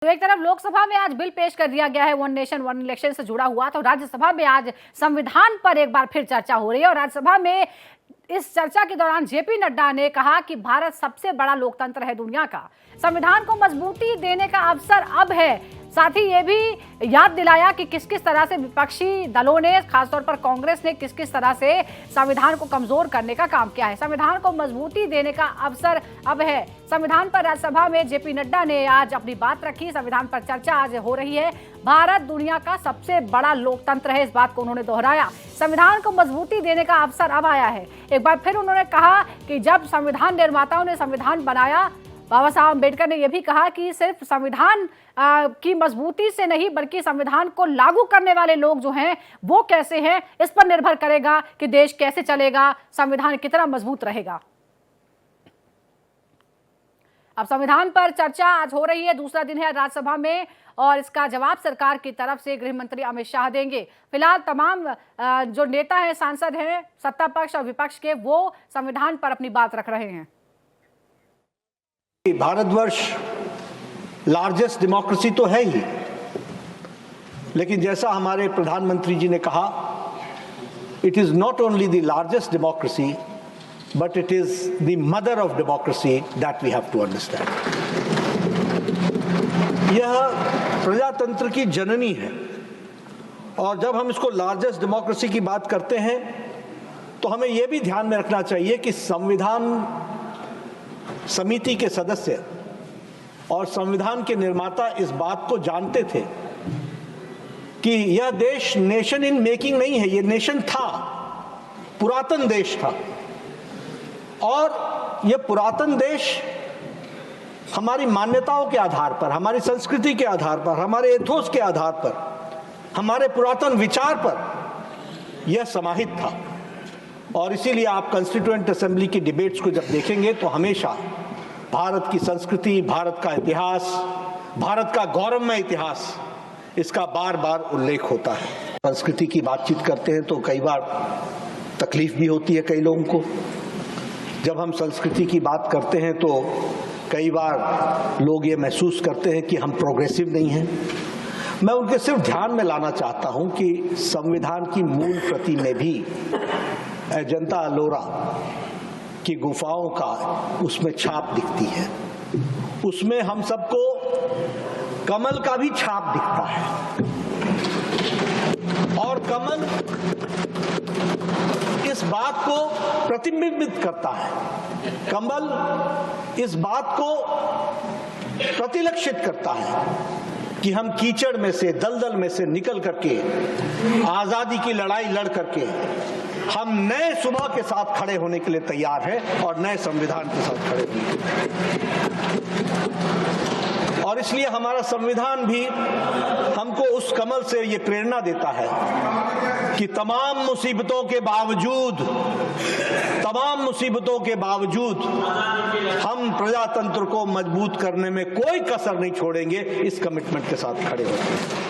तो एक तरफ लोकसभा में आज बिल पेश कर दिया गया है वन नेशन वन इलेक्शन से जुड़ा हुआ, तो राज्यसभा में आज संविधान पर एक बार फिर चर्चा हो रही है। और राज्यसभा में इस चर्चा के दौरान जेपी नड्डा ने कहा कि भारत सबसे बड़ा लोकतंत्र है दुनिया का, संविधान को मजबूती देने का अवसर अब है। साथ ही ये भी याद दिलाया कि किस किस तरह से विपक्षी दलों ने, खासतौर पर कांग्रेस ने किस किस तरह से संविधान को कमजोर करने का काम किया है। संविधान को मजबूती देने का अवसर अब है। संविधान पर राज्यसभा में जेपी नड्डा ने आज अपनी बात रखी। संविधान पर चर्चा आज हो रही है। भारत दुनिया का सबसे बड़ा लोकतंत्र है, इस बात को उन्होंने दोहराया। संविधान को मजबूती देने का अवसर अब आया है। एक बार फिर उन्होंने कहा कि जब संविधान निर्माताओं ने संविधान बनाया, बाबा साहब अम्बेडकर ने यह भी कहा कि सिर्फ संविधान की मजबूती से नहीं, बल्कि संविधान को लागू करने वाले लोग जो हैं वो कैसे हैं, इस पर निर्भर करेगा कि देश कैसे चलेगा, संविधान कितना मजबूत रहेगा। अब संविधान पर चर्चा आज हो रही है, दूसरा दिन है राज्यसभा में, और इसका जवाब सरकार की तरफ से गृह मंत्री अमित शाह देंगे। फिलहाल तमाम जो नेता हैं, सांसद हैं, सत्ता पक्ष और विपक्ष के, वो संविधान पर अपनी बात रख रहे हैं। भारतवर्ष लार्जेस्ट डेमोक्रेसी तो है ही, लेकिन जैसा हमारे प्रधानमंत्री जी ने कहा, it is not only the largest democracy but it is the mother of democracy that we have to understand. यह प्रजातंत्र की जननी है, और जब हम इसको लार्जेस्ट डेमोक्रेसी की बात करते हैं तो हमें यह भी ध्यान में रखना चाहिए कि संविधान समिति के सदस्य और संविधान के निर्माता इस बात को जानते थे कि यह देश नेशन इन मेकिंग नहीं है, यह नेशन था, पुरातन देश था। और यह पुरातन देश हमारी मान्यताओं के आधार पर, हमारी संस्कृति के आधार पर, हमारे एथोस के आधार पर, हमारे पुरातन विचार पर यह समाहित था। और इसीलिए आप कॉन्स्टिट्यूएंट असेंबली की डिबेट्स को जब देखेंगे तो हमेशा भारत की संस्कृति, भारत का इतिहास, भारत का गौरवमय इतिहास, इसका बार बार उल्लेख होता है। संस्कृति की बातचीत करते हैं तो कई बार तकलीफ भी होती है कई लोगों को। जब हम संस्कृति की बात करते हैं तो कई बार लोग ये महसूस करते हैं कि हम प्रोग्रेसिव नहीं हैं। मैं उनके सिर्फ ध्यान में लाना चाहता हूं कि संविधान की मूल प्रति में भी अजंता अलोरा की गुफाओं का उसमें छाप दिखती है। उसमें हम सबको कमल का भी छाप दिखता है, और कमल इस बात को प्रतिबिंबित करता है, कमल इस बात को प्रतिलक्षित करता है कि हम कीचड़ में से, दलदल में से निकल करके, आजादी की लड़ाई लड़ करके हम नए सुबह के साथ खड़े होने के लिए तैयार हैं, और नए संविधान के साथ खड़े होंगे। और इसलिए हमारा संविधान भी हमको उस कमल से ये प्रेरणा देता है कि तमाम मुसीबतों के बावजूद हम प्रजातंत्र को मजबूत करने में कोई कसर नहीं छोड़ेंगे, इस कमिटमेंट के साथ खड़े होंगे।